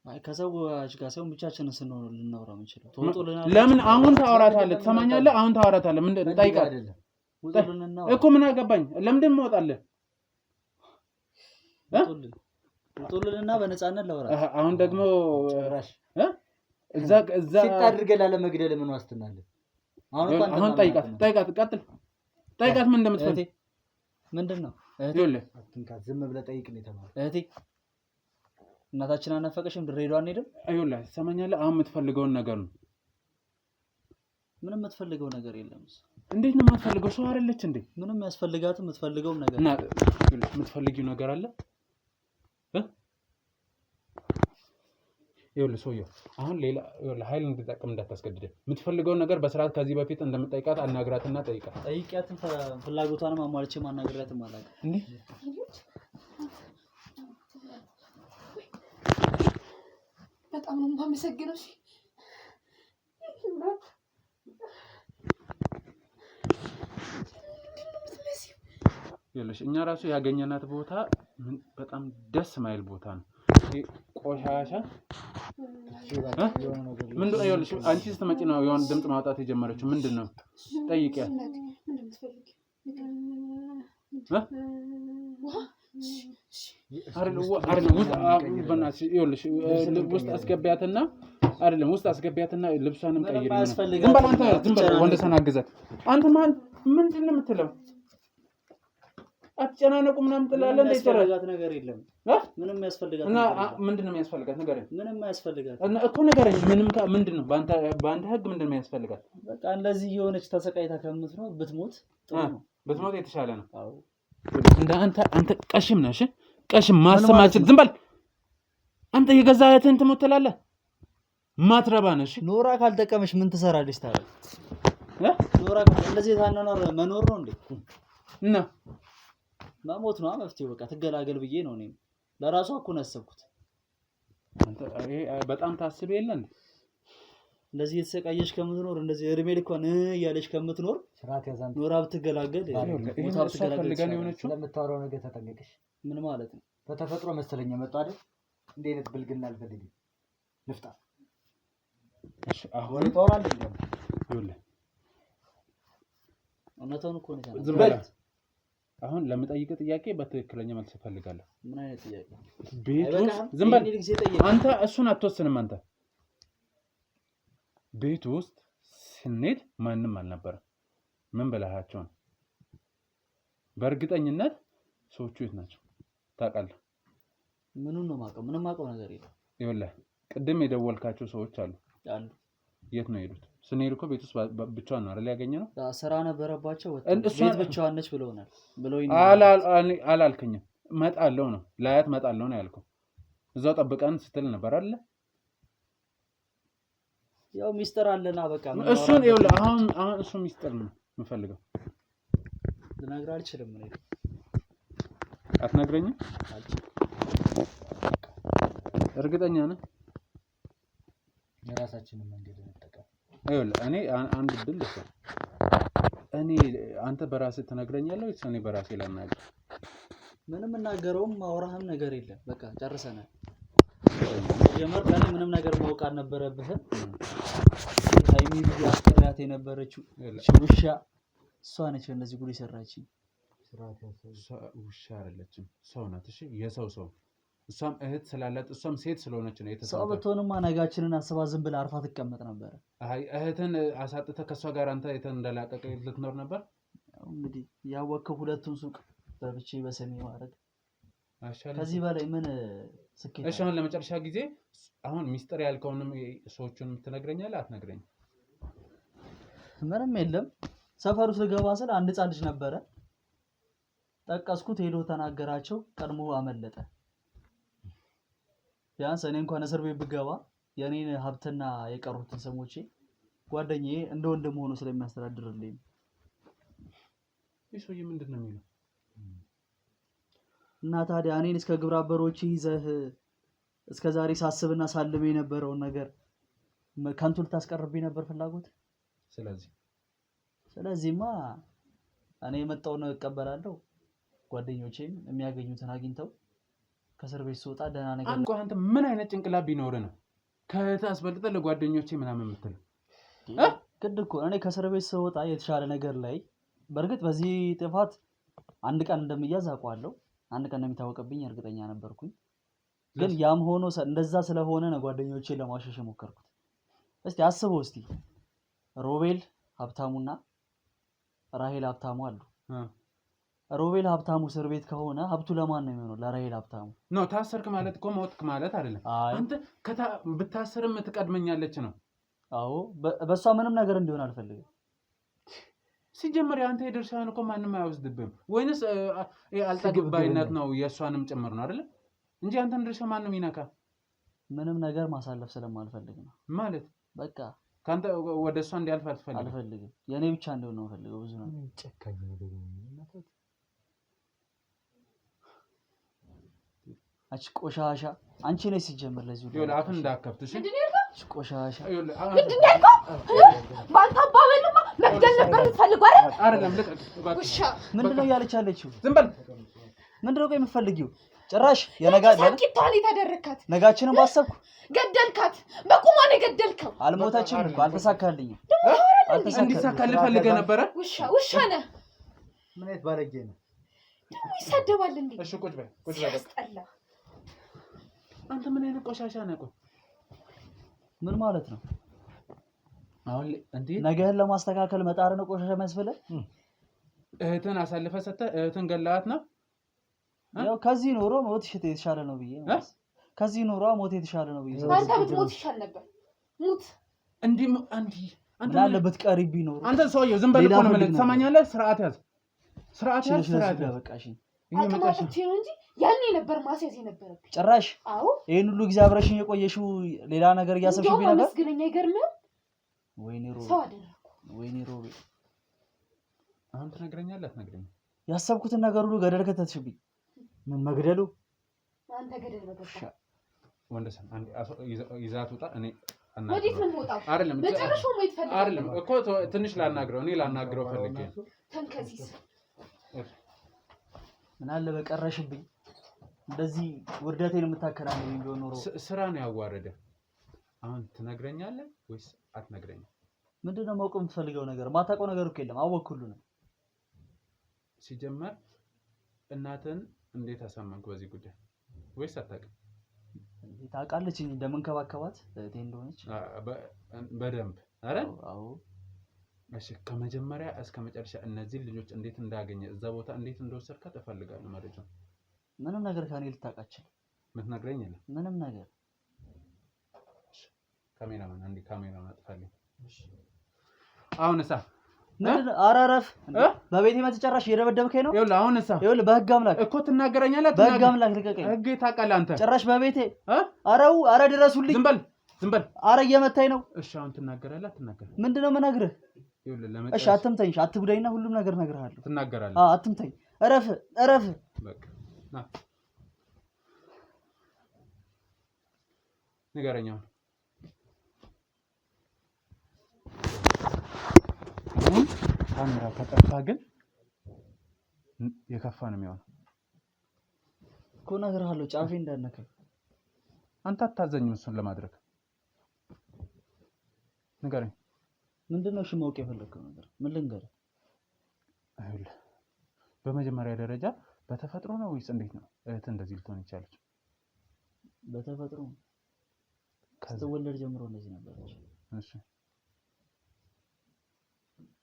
አይ ከሰዎች ጋር ሰው ብቻችንን ስንሆን ልናወራ እንችላለን። ተወጡልና ለምን አሁን ታወራታለህ? ትሰማኛለህ? አሁን ታወራታለህ። ምን ጠይቃት እኮ ምን አገባኝ? ለምንድን መውጣለህ? ተወጡልና በነፃነት ላወራ። አሁን ደግሞ እዛ ሲታድርገ ላለመግደል ምን ዋስትና አለ? አሁን ጠይቃት ቀጥል። ጠይቃት ምን እንደምትፈልግ። ምንድነው እህቴ? አትንካት፣ ዝም ብለህ ጠይቅ ነው የተባለው። እህቴ እናታችን አናፈቀሽም? ድሬዳዋ አንሄድም? አይውላ ሰማኛለህ። አሁን የምትፈልገውን ነገር ነው። ምንም የምትፈልገው ነገር የለም። እንዴት ነው የምትፈልገው? ሰው አይደለች እንዴ? ምንም ያስፈልጋትም የምትፈልገው ነገር እና የምትፈልጊው ነገር አለ ይኸውልህ ሰውዬው አሁን ሌላ ይኸውልህ ኃይል እንድትጠቀም እንዳታስገድደኝ። የምትፈልገውን ነገር በስርዓት ከዚህ በፊት እንደምጠይቃት አናግራትና ጠይቃት። ጠይቂያትም ፍላጎቷንም አሟልቼ ማናገራትም አላውቅም እንዴ በጣም ነው የማመሰግነው። እሺ ይኸውልሽ እኛ ራሱ ያገኘናት ቦታ በጣም ደስ ማይል ቦታ ነው። ቆሻሻ ምንድን ነው? ይኸውልሽ አንቺ ስትመጪ ነው የሆነ ድምፅ ማውጣት የጀመረችው። ምንድን ነው? ጠይቂያት። ውስጥ አስገቢያትና አይደለም ውስጥ አስገቢያትና ልብሷንም ቀይሪ። ዝም በል አንተ፣ ዝም በል ወንደሰን አግዘት። አንተ ማን ምንድን ነው የምትለው? አትጨናነቁ ምናምን ትላለህ። እንደ ይተረጋት ነገር የለም። ምንም ያስፈልጋት እና ምንድን ነው የሚያስፈልጋት? ንገረኝ። ምንም ያስፈልጋት እና እኮ ንገረኝ። ምንድን ነው በአንተ ህግ ምንድን ነው የሚያስፈልጋት? በቃ እንደዚህ የሆነች ተሰቃይታ ከምትኖር ብትሞት ጥሩ ነው። ብትሞት የተሻለ ነው። አዎ እንደ አንተ ቀሽም ነሽ። ቀሽም ማሰማችን ዝም በል አንተ። የገዛ እህትህን ትሞት ትላለህ። ማትረባ ነሽ። ኖራ ካልጠቀመሽ ምን ትሰራለሽ ታዲያ? ኖራ እንደዚህ ታናናር መኖር ነው እንዴ? እና መሞት ነው መፍትሄው። በቃ ትገላገል ብዬ ነው እኔም ለራሷ እኮ ነው ያሰብኩት። አንተ በጣም ታስብ የለ እንዴ? እንደዚህ የተሰቃየሽ ከምትኖር እንደዚህ እድሜ ልኳን እያለሽ ከምትኖር ስርዓት ያዛን ኖራ ብትገላገል ሞታ ብትገላገል የሆነችው ለምታወራው ነገር ተጠንቀቅሽ። ምን ማለት ነው? በተፈጥሮ መሰለኝ የመጣ አይደል? እንዴ አይነት ብልግና አልፈልግም። ልፍታ እሺ አሁን ተወራል እንዴ? ይኸውልህ እውነታውን እኮ ነው። ዝም በል አሁን ለምጠይቅ ጥያቄ በትክክለኛ መልስ እፈልጋለሁ። ምን አይነት ጥያቄ? ቤቱ ዝም በል አንተ። እሱን አትወስንም አንተ። ቤቱ ውስጥ ስንሄድ ማንም አልነበረም። ምን ብለሃቸው ነው? በእርግጠኝነት ሰዎቹ የት ናቸው ታውቃለህ? ምኑን ነው የማውቀው? ምንም የማውቀው ነገር የለም። ይኸውልህ ቅድም የደወልካቸው ሰዎች አሉ። የት ነው የሄዱት? ስንሄድ እኮ ቤት ውስጥ ብቻዋን ነው አይደል ያገኘነው? ስራ ነበረባቸው። ቤት ብቻዋን ነች ብለውናል። አላልከኝም? እመጣለሁ ነው ላያት እመጣለሁ ነው ያልከው። እዛው ጠብቀን ስትል ነበር አይደል? ያው ሚስጥር አለና በቃ እሱን ይኸውልህ አሁን እሱ ሚስጥር ነው የምፈልገው። ልነግርህ አልችልም። እኔ አትነግረኝም? እርግጠኛ ነህ? የራሳችንን መንገድ እንጠቀም። ይኸውልህ እኔ አንድ ድል ልስጥ። እኔ አንተ በራስህ ትነግረኛለህ ወይስ እኔ በራሴ ላናግር? ምንም እናገረውም ማውራህም ነገር የለም። በቃ ጨርሰናል። ጀመር ከኔ ምንም ነገር ማውቅ አልነበረብህም። ታይሚ ቢዚ አስቀሪያት የነበረችው ውሻ እሷ ነች። እንደዚህ ጉድ የሰራችኝ ውሻ አይደለችም፣ ሰው ናት። እሺ የሰው እሷም እህት ስላላት እሷም ሴት ስለሆነች ነው የተሰጠው። ሰው ብትሆንማ ነጋችንን አስባ ዝም ብለህ አርፋ ትቀመጥ ነበር። አይ እህትን አሳጥተህ ከሷ ጋር አንተ እንደላቀቀ ልትኖር ነበር። እንግዲህ ያወቅከው ሁለቱን ሱቅ በብቻ በሰሚ ማድረግ ከዚህ በላይ ምን ስኬት? እሺ አሁን ለመጨረሻ ጊዜ አሁን ሚስጥር ያልከውንም ሰዎቹንም ትነግረኛለህ አትነግረኝም? ምንም የለም። ሰፈር ውስጥ ልገባ ስል አንድ ህፃን ልጅ ነበረ። ጠቀስኩት፣ ሄዶ ተናገራቸው፣ ቀድሞ አመለጠ። ቢያንስ እኔ እንኳን እስር ቤት ብገባ የኔን ሀብትና የቀሩትን ሰሞቼ ጓደኛዬ እንደ ወንድም ሆኖ ስለሚያስተዳድርልኝ ይሄ ሰውዬ ምንድን ነው የሚለው? እና ታዲያ እኔን እስከ ግብረ አበሮች ይዘህ እስከዛሬ ሳስብና ሳልም የነበረውን ነገር ከንቱ ልታስቀርብኝ ነበር ፍላጎት። ስለዚህማ እኔ የመጣውን እቀበላለሁ። ጓደኞቼም የሚያገኙትን አግኝተው ከእስር ቤት ስወጣ ደህና ነገር አንተ አንተ ምን አይነት ጭንቅላት ቢኖርህ ነው ከእህት አስበልጠህ ለጓደኞቼ ምናምን የምትለው? ግድ እኮ እኔ ከእስር ቤት ስወጣ የተሻለ ነገር ላይ በእርግጥ በዚህ ጥፋት አንድ ቀን እንደምያዝ አውቃለሁ። አንድ ቀን እንደሚታወቅብኝ እርግጠኛ ነበርኩኝ። ግን ያም ሆኖ እንደዛ ስለሆነ ነው ጓደኞቼን ለማሸሽ የሞከርኩት። እስቲ አስበው እስቲ ሮቤል ሀብታሙና ራሄል ሀብታሙ አሉ። ሮቤል ሀብታሙ እስር ቤት ከሆነ ሀብቱ ለማን ነው የሚሆነው? ለራሄል ሀብታሙ ነው። ታሰርክ ማለት እኮ ሞትክ ማለት አይደለም። አንተ ብታሰርም ትቀድመኛለች ነው። አዎ በሷ ምንም ነገር እንዲሆን አልፈልግም። ሲጀመር አንተ የድርሻህን እኮ ማንም አይወስድብህም። ወይንስ አልጠግባይነት ነው የእሷንም ጭምር ነው አይደለ? እንጂ አንተን ድርሻ ማንም ይነካ። ምንም ነገር ማሳለፍ ስለማልፈልግ ነው። ማለት በቃ ካንተ ወደ እሷ እንዲያልፍ አልፈልግም። የኔ ብቻ እንደሆነ ነው ፈልገው። ብዙ ነው ጨካኝ ነገር ነው። አች ቆሻሻ አንቺ ነሽ ሲጀምር ለዚህ ሁሉ ይኸውልህ አፍን እንዳከፍትሽ ቆሻሻ ምንድን ነው ባንተ አባበልማ መግደል ነበር የምትፈልገው አይደለም? ውሻ ምንድነው እያለች ያለችው? ዝም በል። ምንድነው ቆይ የምትፈልጊው? ጭራሽ ቂጣን የተደረካት ነጋችንን ባሰብኩ ገደልካት። በቁማን የገደልከው አልሞታችም፣ አልተሳካልኝም። እንዲሳካልህ ፈልገህ ነበረ። ውሻ ነህ። ምን አይነት ባለጌ ነው ደግሞ ይሳደባል እንዴ? እሺ ቁጭ በል ቁጭ በል። አንተ ምን አይነት ቆሻሻ ነህ? ቆይ ምን ማለት ነው? አሁን እንዴ ነገህን ለማስተካከል መጣር ነው ቆሻሻ መስፈለ? እህትን አሳልፈህ ሰጥተህ እህትን ገላሃት ነው? ያው ከዚህ ኖሮ ሞት የተሻለ ነው ብዬ ነው። ከዚህ ኖሮ ሞት የተሻለ ነው ብዬ ነው። አንተ ብትሞት ይሻል ነበር። ሙት እንዴ አንተ አለበት ቀሪብ ቢኖር አንተ ሰውዬው ዝም በል እኮ ነው ማለት ትሰማኛለህ? ስርዓት ያዝ፣ ስርዓት ያዝ። በቃሽኝ። አጥማጥቼ ነው እንጂ ያኔ ነበር ማስያዝ የነበረብኝ። ጭራሽ አዎ፣ ይሄን ሁሉ ጊዜ አብረሽኝ የቆየሽው ሌላ ነገር እያሰብሽብኝ ነበር። መስገነኛ ይገርምህ። ወይኔ ሮቤ፣ ሰው አደረኩ። ወይኔ ሮቤ፣ አሁን ትነግረኛለህ አትነግረኝም? ያሰብኩትን ነገር ሁሉ ገደል ከተትሽብኝ። ምን መግደሉ? አንተ ገደል በገባ ወንደሰን አንዴ ይዛት ወጣ። እኔ ወዴት ነው የምወጣው? አይደለም መጨረሻው ማየት ፈልጌ አይደለም እኮ ትንሽ ላናግረው፣ እኔ ላናግረው ፈልጌ። ተንከሲስ ምን አለ በቀረሽብኝ። እንደዚህ ውርደቴን የምታከናንብኝ ቢሆን ኖሮ ስራ ነው ያዋረደ። አሁን ትነግረኛለህ ወይስ አትነግረኝም? ምንድነው ማወቅ የምትፈልገው ነገር? ማታውቀው ነገር እኮ የለም። አወቅኩ ሁሉ ነው። ሲጀመር እናትን እንዴት አሳመንክ በዚህ ጉዳይ? ወይስ አታውቅም? ታውቃለች እንደምንከባከባት እህቴ እንደሆነች በደንብ። አረ አዎ። እሺ ከመጀመሪያ እስከ መጨረሻ እነዚህ ልጆች እንዴት እንዳገኘ እዛ ቦታ እንዴት እንደወሰድካት እፈልጋለሁ መረጃው። ምንም ነገር ከኔ ልታውቃችል ምትነግረኝ የለም? ምንም ነገር። ካሜራማን አንዴ ካሜራውን አጥፋልኝ። አሁንሳ አራረፍ በቤቴ መተጨራሽ እየደበደብከኝ ነው። ይኸውልህ አሁንሳ ይኸውልህ በህግ አምላክ እኮ ትናገረኛለህ። በህግ አምላክ ልቀቀኝ። ህግ ታውቃለህ አንተ። ጭራሽ በቤቴ አረው አረ ድረሱልኝ። ዝም በል። አረ እየመታኝ ነው። እሺ አሁን ትናገራለህ አትናገርም? ምንድነው የምነግርህ? ይኸውልህ እሺ አትምተኝ፣ አትጉዳይና ሁሉም ነገር እነግርሃለሁ። ትናገራለህ። አትምተኝ። እረፍ። በቃ ና ንገረኝ አሁን። ካሜራ ከጠፋ ግን የከፋ ነው የሚሆነው እኮ እነግርሃለሁ። ጫፌ እንዳነከኝ አንተ አታዘኝም እሱን ለማድረግ። ንገረኝ። ምንድነው እሺ ማወቅ የፈለግከው ነገር? ምን ልንገርህ? አይደል በመጀመሪያ ደረጃ በተፈጥሮ ነው ወይስ እንዴት ነው እህት እንደዚህ ልትሆን ይቻለች? በተፈጥሮ ስትወለድ ጀምሮ እንደዚህ ነበረች። እሺ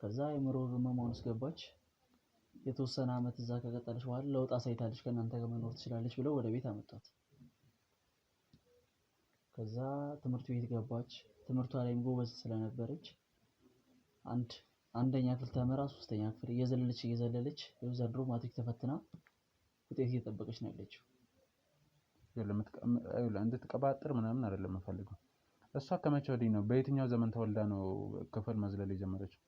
ከዛ የምሮ ህመም ውስጥ ገባች። የተወሰነ አመት እዛ ከቀጠለች በኋላ ለውጥ አሳይታለች፣ ከእናንተ ጋር መኖር ትችላለች ብለው ወደ ቤት አመጣት። ከዛ ትምህርት ቤት ገባች። ትምህርቷ ላይም ጎበዝ ስለነበረች አንደኛ ክፍል ተመራ 3ኛ ክፍል እየዘለለች ዘንድሮ ማትሪክ ተፈትና ውጤት እየጠበቀች ነው ያለችው። እንድትቀባጥር ምናምን አይደለም የምፈልገው። እሷ ከመቼ ወዲህ ነው በየትኛው ዘመን ተወልዳ ነው ክፍል መዝለል የጀመረችው?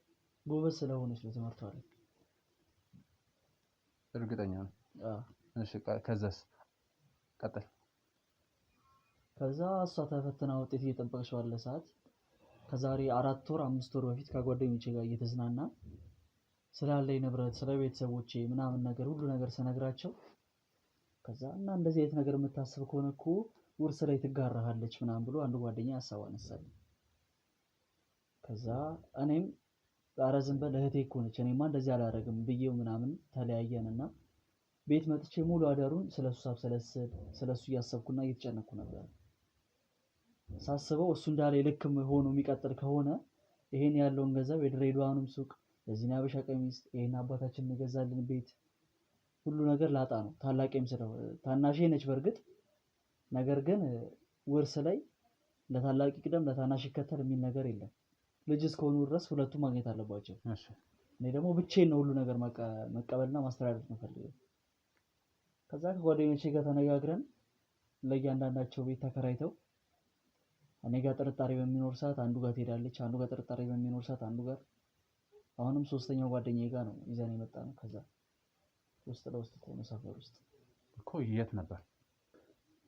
ጎበዝ ስለሆነች ለትምህርቷ ላይ እርግጠኛ ነው? እሺ ከዛስ ቀጥል። ከዛ እሷ ተፈትና ውጤት እየጠበቀች ባለ ሰዓት ከዛሬ 4 ወር 5 ወር በፊት ከጓደኞቼ ጋር እየተዝናና ስላለኝ ንብረት ስለ ቤተሰቦቼ ምናምን ነገር ሁሉ ነገር ስነግራቸው ከዛ እና እንደዚህ አይነት ነገር የምታስብ ከሆነ እኮ ውርስ ላይ ትጋራሃለች ምናምን ብሎ አንድ ጓደኛ ሐሳብ አነሳልኝ። ከዛ እኔም ኧረ ዝም በል እህቴ እኮ ነች እኔማ እንደዚህ አላደርግም ብዬው ምናምን ተለያየንና ቤት መጥቼ ሙሉ አዳሩን ስለሱ ሳብሰለስል ስለሱ እያሰብኩና እየተጨነኩ ነበር። ሳስበው እሱ እንዳለ ልክም ሆኖ የሚቀጥል ከሆነ ይሄን ያለውን ገንዘብ የድሬዳዋንም ሱቅ ለዚህ ያበሻ ቀሚስ ይሄን አባታችን የገዛልን ቤት ሁሉ ነገር ላጣ ነው። ታላቄም ስለው ታናሼ ነች በርግጥ ነገር ግን ውርስ ላይ ለታላቅ ይቅደም ለታናሽ ይከተል የሚል ነገር የለም። ልጅ እስከሆኑ ድረስ ሁለቱም ማግኘት አለባቸው። እሺ እኔ ደግሞ ብቻዬን ነው ሁሉ ነገር መቀበልና ማስተዳደር የምፈልገው። ከዛ ከጓደኞቼ ጋር ተነጋግረን ለእያንዳንዳቸው ቤት ተከራይተው እኔ ጋር ጥርጣሬ በሚኖር ሰዓት አንዱ ጋር ትሄዳለች፣ አንዱ ጋር ጥርጣሬ በሚኖር ሰዓት አንዱ ጋር፣ አሁንም ሶስተኛው ጓደኛዬ ጋር ነው ይዘን የመጣ ነው። ከዛ ውስጥ ለውስጥ ከሆነ ሰፈር ውስጥ እኮ የት ነበር?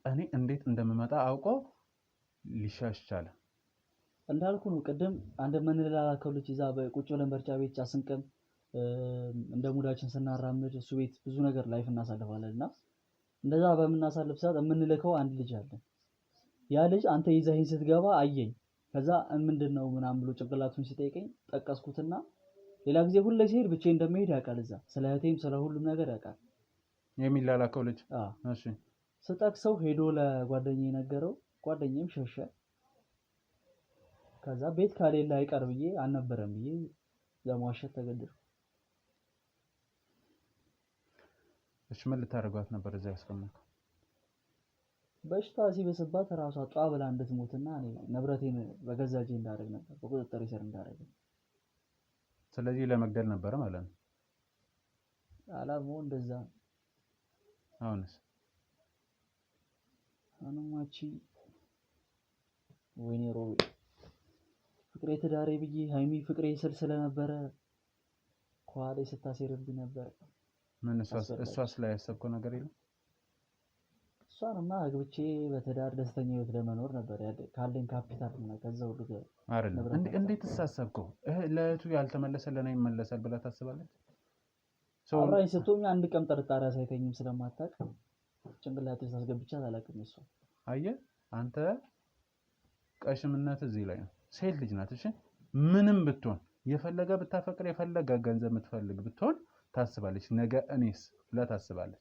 እኔ እንዴት እንደምመጣ አውቆ ሊሻሽ ቻለ? እንዳልኩ ነው ቅድም አንድ የምንላላከው ልጅ እዛ በቁጭ ብለን በርጫ ቤት ጫስንቀን እንደ ሙዳችን ስናራምድ እሱ ቤት ብዙ ነገር ላይፍ እናሳልፋለን እና እንደዛ በምናሳልፍ ሰዓት የምንልከው አንድ ልጅ አለ። ያ ልጅ አንተ ይዘኸኝ ስትገባ አየኝ። ከዛ ምንድነው ምናምን ብሎ ጭንቅላቱን ሲጠይቀኝ ጠቀስኩትና ሌላ ጊዜ ሁሌ ሲሄድ ብቻዬን እንደምሄድ ያውቃል። እዛ ስለ እህቴም ስለ ሁሉም ነገር ያውቃል የሚላላከው ልጅ። እሺ ስጠቅሰው ሄዶ ለጓደኛዬ ነገረው። ጓደኛዬም ሸሸ። ከዛ ቤት ካሌላ አይቀር ብዬ አልነበረም ብዬ ለማዋሸት ተገደድኩ። እሺ ምን ልታደርጓት ነበር እዛ ያስቀመጥከው? በሽታ ሲበስባት ራሷ ጧ ብላ እንድትሞትና እኔ ንብረቴን በገዛ እጄ እንዳደርግ ነበር፣ በቁጥጥር ስር እንዳደርግ። ስለዚህ ለመግደል ነበር ማለት ነው አላማው እንደዛ። አሁንስ አኑማቺ ወይኔ ሮቤ ፍቅሬ ትዳሬ ብዬ ሃይሚ ፍቅሬ ስል ስለነበረ ኳሌ ስታሴርብኝ ነበር። ምን እሷስ ላይ ያሰብከው ነገር የለም? እሷንማ አግብቼ በትዳር ደስተኛ ህይወት ለመኖር ነበር ካለኝ ካፒታል እና ከዛ ሁሉ ጋር አይደለም። እንዴት ተሳሰብከው? ለእህቱ ያልተመለሰልን ይመለሳል ብለህ ታስባለህ? አብራኝ ስትሆኝ አንድ ቀን ጥርጣሬ ሳይተኝም ስለማታውቅ ጭንቅላቴ ውስጥ አስገብቻት አላውቅም። እሷ አየህ አንተ ቀሽምነት እዚህ ላይ ነው። ሴት ልጅ ናት። እሺ ምንም ብትሆን የፈለገ ብታፈቅር የፈለገ ገንዘብ የምትፈልግ ብትሆን ታስባለች። ነገ እኔስ ብላ ታስባለች።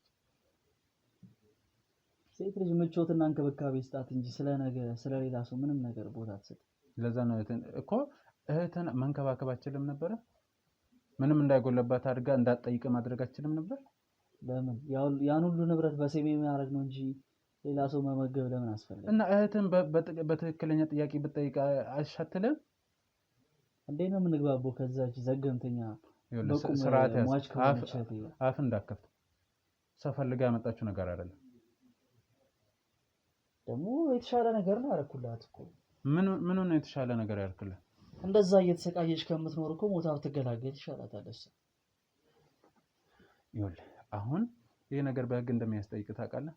ሴት ልጅ ምቾትና እንክብካቤ ስጣት እንጂ ስለ ነገ ስለሌላ ሰው ምንም ነገር ቦታ አትሰጥ። ለዛ ነው እህትን መንከባከብ አትችልም ነበር? ምንም እንዳይጎለባት አድርጋ እንዳትጠይቅ ማድረግ አትችልም ነበር? ለምን ያን ሁሉ ንብረት በስሜ የሚያደርግ ነው እንጂ ሌላ ሰው መመገብ ለምን አስፈለገ? እና እህትን በትክክለኛ ጥያቄ ብትጠይቅ አሻትልም? እንዴት ነው የምንግባባው? ከዛች ዘገምተኛ ስርዓት አፍ እንዳከፍት ሰው ፈልጋ ያመጣችው ነገር አይደለም። ደግሞ የተሻለ ነገር ነው ያደረኩላት እኮ። ምን ነው የተሻለ ነገር ያደርክልህ? እንደዛ እየተሰቃየች ከምትኖር እኮ ሞታ ብትገላገል ይሻላታል። እሱ ይኸውልህ አሁን ይሄ ነገር በህግ እንደሚያስጠይቅ ታውቃለህ?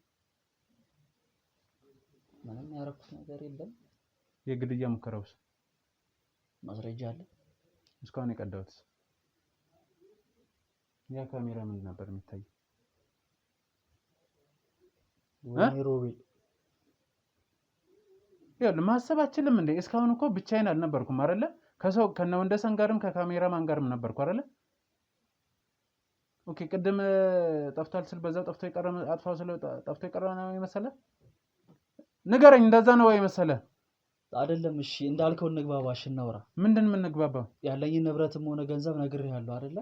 ምንም ያደረኩት ነገር የለም። የግድያ ሙከራውስ ማስረጃ አለ? እስካሁን የቀዳሁትስ ያ ካሜራ ምን ነበር የሚታየው? ወይኔ ሮቤ ይኸውልህ ማሰብ አችልም እንዴ? እስካሁን እኮ ብቻዬን አልነበርኩም አይደለ? ከሰው ከነወንደሰን ጋርም ከካሜራማን ጋርም ነበርኩ አይደለ? ኦኬ ቅድም ጠፍቷል ስል በዛው ጠፍቶ የቀረ አጥፋው ስለ ጠፍቶ የቀረ ነው የመሰለ? ንገረኝ፣ እንደዛ ነው ወይ መሰለ? አይደለም። እሺ እንዳልከው እንግባባሽ፣ እናውራ። ምንድን ምን እንግባባው? ያለኝ ንብረትም ሆነ ገንዘብ ነግሬሃለሁ አይደለ?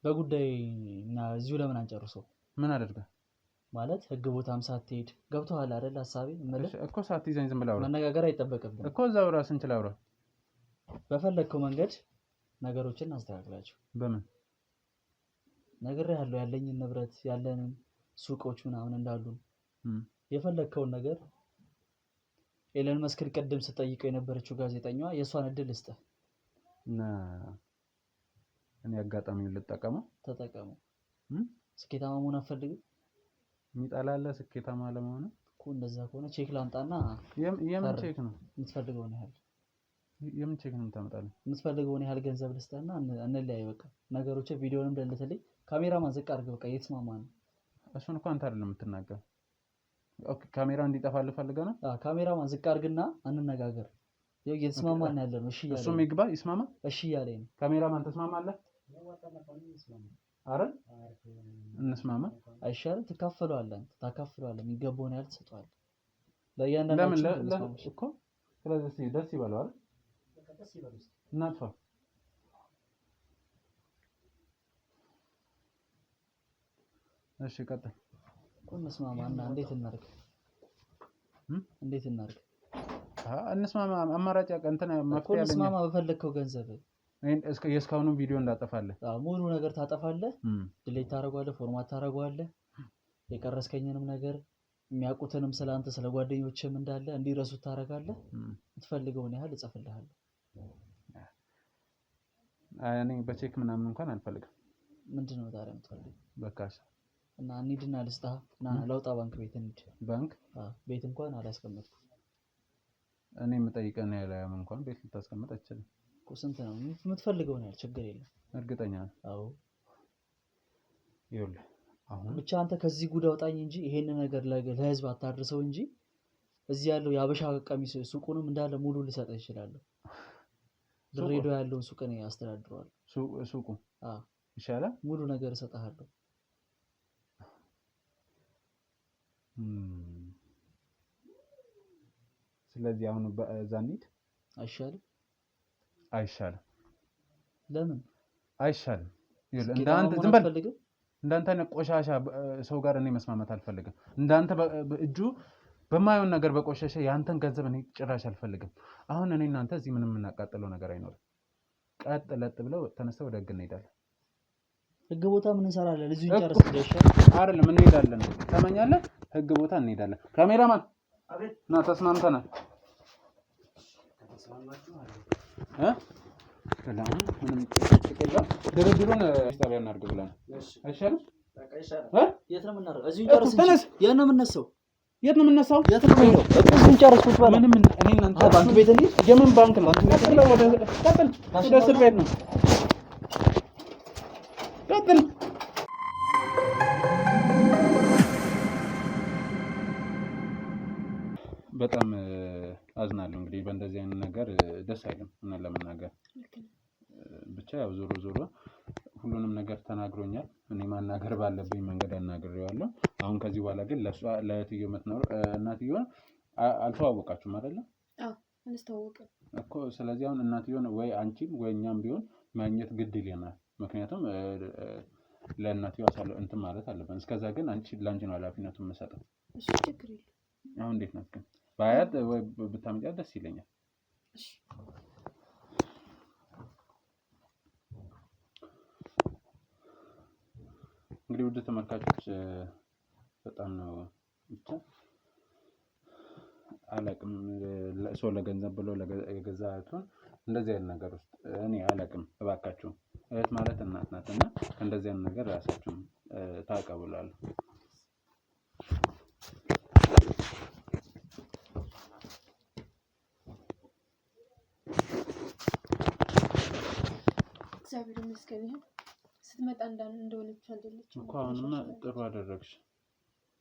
በጉዳይ እና እዚሁ ለምን አንጨርሰው? ምን አደርጋ ማለት ህግ ቦታም ሳትሄድ ገብቶሃል አይደል? ሐሳቤ እኮ ሳትይዘኝ ዝም ብለህ አውራ። መነጋገር አይጠበቅብንም እኮ እዛው ራስን እንችል አውራ። በፈለግከው መንገድ ነገሮችን አስተካክላቸው። በምን ነግሬሃለሁ። ያለኝ ንብረት ያለንን ሱቆች ምናምን እንዳሉን የፈለግከውን ነገር ኤለን መስክን ቅድም ስጠይቀው የነበረችው ጋዜጠኛዋ የእሷን እድል ልስጥህ እና እኔ አጋጣሚውን ልጠቀመው። ተጠቀመው። ስኬታማ መሆን አትፈልግም? የሚጠላለ ስኬታማ ለመሆን እኮ እንደዛ ከሆነ ቼክ ላምጣና የምን ቼክ ነው የምትፈልገውን ያህል? የምን ቼክ ነው የምታመጣልኝ? የምትፈልገውን ያህል ገንዘብ ልስጥህና እንለያይ። በቃ ነገሮችን ቪዲዮንም ደልተልኝ። ካሜራማን ዝቅ አድርግ። በቃ እየተስማማ ነው። እሱን እኮ አንተ አይደለም የምትናገር። ኦኬ ካሜራ እንዲጠፋልህ ፈልገህ ነው? ካሜራማን ዝቅ አድርግና እንነጋገር። እየተስማማን ያለ ነው። እሺ እያለኝ እሱም ይግባ ይስማማ። እሺ እያለኝ ነው። ካሜራማን ተስማማለህ? አረ እንስማማ። አይሻልም? ትካፈለዋለህ፣ ታካፍለዋለህ። የሚገባውን ያህል ትሰጠዋለህ ለእያንዳንዳችሁ እኮ። ስለዚህ ደስ ይበለው አይደል? እናጥፋ። እሺ ቀጥል። እንስማማና እንዴት እናድርግ? እንዴት እናድርግ? እንስማማ። አማራጭ እንትን መፍትሄ ያለኝ እንስማማ። በፈለከው ገንዘብ የእስካሁኑ ቪዲዮ እንዳጠፋለህ ሙሉ ነገር ታጠፋለህ፣ ዲሌት ታደርገዋለህ፣ ፎርማት ታደርገዋለህ። የቀረስከኝንም ነገር የሚያውቁትንም ስለአንተ ስለ ጓደኞችም እንዳለ እንዲረሱት ታደርጋለህ። የምትፈልገውን ያህል እጽፍልሃለሁ። እኔ በቼክ ምናምን እንኳን አልፈልግም። ምንድነው ታዲያ የምትፈልገው? በካሽ እና እንሂድና ልስጥህ። ና ለውጣ ባንክ ቤት እንሂድ። ባንክ ቤት እንኳን አላስቀመጥኩም። እኔ የምጠይቀን ያለ እንኳን ቤት ልታስቀምጥ አይችልም እኮ። ስንት ነው የምትፈልገው? ነው ችግር የለም። እርግጠኛ ነኝ? አዎ። ይኸውልህ አሁን ብቻ አንተ ከዚህ ጉድ አውጣኝ እንጂ ይሄን ነገር ለህዝብ አታድርሰው እንጂ እዚህ ያለው የአበሻ ቀሚስ ሱቁንም እንዳለ ሙሉ ልሰጥህ እችላለሁ። ድሬዳዋ ያለውን ሱቅ እኔ አስተዳድረዋለሁ። ሱቁ ይሻላል። ሙሉ ነገር እሰጥሃለሁ። ስለዚህ አሁን እዛ እንሂድ። አይሻልም? አይሻልም። ለምን አይሻልም? እንዳንተ ዝም በል። እንዳንተ ቆሻሻ ሰው ጋር እኔ መስማማት አልፈልግም። እንዳንተ እጁ በማይሆን ነገር በቆሸሸ ያንተን ገንዘብ እኔ ጭራሽ አልፈልግም። አሁን እኔ እናንተ እዚህ ምንም የምናቃጥለው ነገር አይኖርም። ቀጥ ለጥ ብለው ተነስተው ወደ ህግ እንሄዳለን። ህግ ቦታ ምን እንሰራለን? እዚሁ እንጨርስ። አይደለም እንሄዳለን። ተመኛለህ? ህግ ቦታ እንሄዳለን። ካሜራማን ና፣ ተስማምተናል። ምንም ድርድሩን ጣቢያ እናድርግ ብለን አይሻልም? የት ነው የምናደርገው? እዚሁ እንጨርስ እንጂ። የት ነው የምነሳው? የት ነው የምነሳው? የት ነው የምሄደው? እዚሁ እንጨርስ። ቁጭ በል። ምንም እኔ እናንተ ባንክ ቤት እንሂድ። የምን ባንክ ነው? ቀጥል፣ ወደ እስር ቤት ነው። ቀጥል። በጣም አዝናለሁ። እንግዲህ በእንደዚህ አይነት ነገር ደስ አይልም እና ለመናገር ብቻ ያው ዞሮ ዞሮ ሁሉንም ነገር ተናግሮኛል። እኔ ማናገር ባለብኝ መንገድ አናግሬዋለሁ። አሁን ከዚህ በኋላ ግን ለእህትዮ የምትኖር እናትየውን አልተዋወቃችሁም አይደለ? አዎ አንስተዋወቅም እኮ። ስለዚህ አሁን እናትየውን ወይ አንቺም ወይ እኛም ቢሆን ማግኘት ግድ ይለናል። ምክንያቱም ለእናትየው እንትን ማለት አለብን። እስከዛ ግን ለአንቺ ነው ኃላፊነቱን የምሰጠው። እሺ ችግር የለም። አሁን እንዴት ናት ግን? ባያት ወይ ብታመጫት ደስ ይለኛል። እሺ እንግዲህ ውድ ተመልካቾች በጣም ነው ብቻ አላቅም። ሰው ለገንዘብ ብሎ የገዛ እህቱን እንደዚህ አይነት ነገር ውስጥ እኔ አላቅም። እባካችሁ እህት ማለት እናት ናት እና እንደዚህ አይነት ነገር ራሳችሁን ታቀቡላሉ። እግዚአብሔር ይመስገን። ይሄ ስትመጣ እንደሆነች አይደለችም እኮ። አሁንማ ጥሩ አደረግሽ።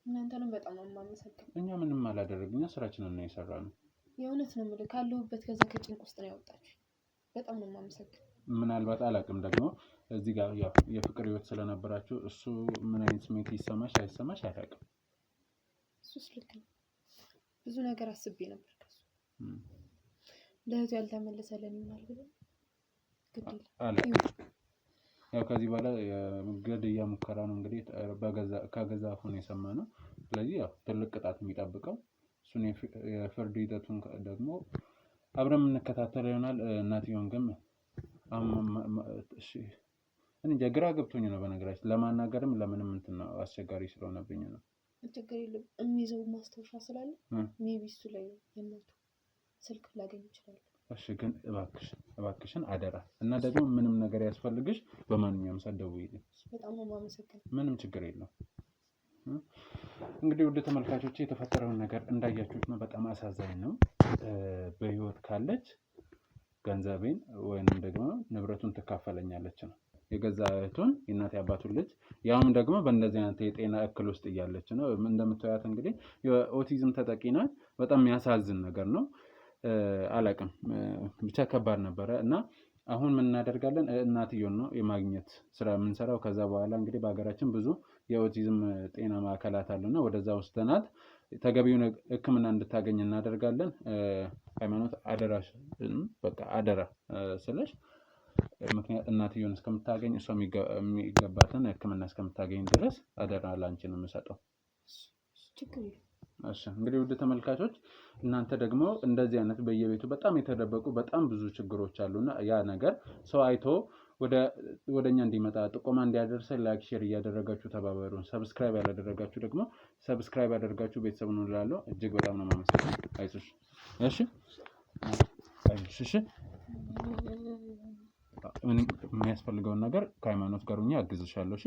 እናንተንም በጣም ነው የማመሰግነው። እኛ ምንም አላደረግኛ፣ ስራችንን ነው የሰራነው። የእውነት ነው የምልህ፣ ካለሁበት ከዛ ከጭንቅ ውስጥ ነው ያወጣችሁ። በጣም ነው የማመሰግነው። ምናልባት አላቅም ደግሞ እዚህ ጋር ያው የፍቅር ህይወት ስለነበራችሁ እሱ ምን አይነት ስሜት ይሰማሽ አይሰማሽ አላቅም። እሱስ ልክ ነው። ብዙ ነገር አስቤ ነበር ከሱ ለእህቱ ያልተመለሰልን ይሆናል ብለን ያው ከዚህ በኋላ የግድያ ሙከራ ነው እንግዲህ ከገዛ አፉን የሰማነው። ስለዚህ ያው ትልቅ ቅጣት የሚጠብቀው እሱን የፍርድ ሂደቱን ደግሞ አብረን የምንከታተል ይሆናል። እናትየውን ግን እሺ እንጃ ግራ ገብቶኝ ነው በነገራችን። ለማናገርም ለምንም እንትን ነው አስቸጋሪ ስለሆነብኝ ነው። ችግር የለም። የሚይዘው ማስታወሻ ስላለ ሜቢ እሱ ላይ የእናቱ ስልክ ላገኝ ይችላል። እሺ ግን እባክሽን አደራ እና ደግሞ ምንም ነገር ያስፈልግሽ በማንኛውም ሰዓት ደውዪልኝ። በጣም ነው የማመሰግነው። ምንም ችግር የለውም። እንግዲህ ውድ ተመልካቾች የተፈጠረውን ነገር እንዳያችሁት ነው። በጣም አሳዛኝ ነው። በህይወት ካለች ገንዘቤን ወይንም ደግሞ ንብረቱን ትካፈለኛለች ነው። የገዛ እህቱን የእናት አባቱን ልጅ ያውም ደግሞ በእንደዚህ አይነት የጤና እክል ውስጥ እያለች ነው። እንደምታዩት እንግዲህ የኦቲዝም ተጠቂ ናት። በጣም የሚያሳዝን ነገር ነው። አላቅም ብቻ ከባድ ነበረ እና አሁን ምን እናደርጋለን? እናትየውን ነው የማግኘት ስራ የምንሰራው። ከዛ በኋላ እንግዲህ በሀገራችን ብዙ የኦቲዝም ጤና ማዕከላት አሉና ወደዛ ወስደናት ተገቢውን ሕክምና እንድታገኝ እናደርጋለን። ሃይማኖት አደራሽ በቃ አደራ ስለሽ ምክንያት እናትየውን እስከምታገኝ እሷ የሚገባትን ሕክምና እስከምታገኝ ድረስ አደራ ላንቺ ነው የምሰጠው። እሺ እንግዲህ ውድ ተመልካቾች እናንተ ደግሞ እንደዚህ አይነት በየቤቱ በጣም የተደበቁ በጣም ብዙ ችግሮች አሉና ያ ነገር ሰው አይቶ ወደኛ እንዲመጣ ጥቆማ እንዲያደርሰን ላይክ ሼር እያደረጋችሁ ተባበሩን። ሰብስክራይብ ያላደረጋችሁ ደግሞ ሰብስክራይብ ያደርጋችሁ ቤተሰቡን እንላለሁ። እጅግ በጣም ነው የማመሰግነው። አይዞሽ እሺ አይዞሽ እሺ። ምን የሚያስፈልገውን ነገር ከሃይማኖት ጋር ሆኜ አግዝሻለሁ እሺ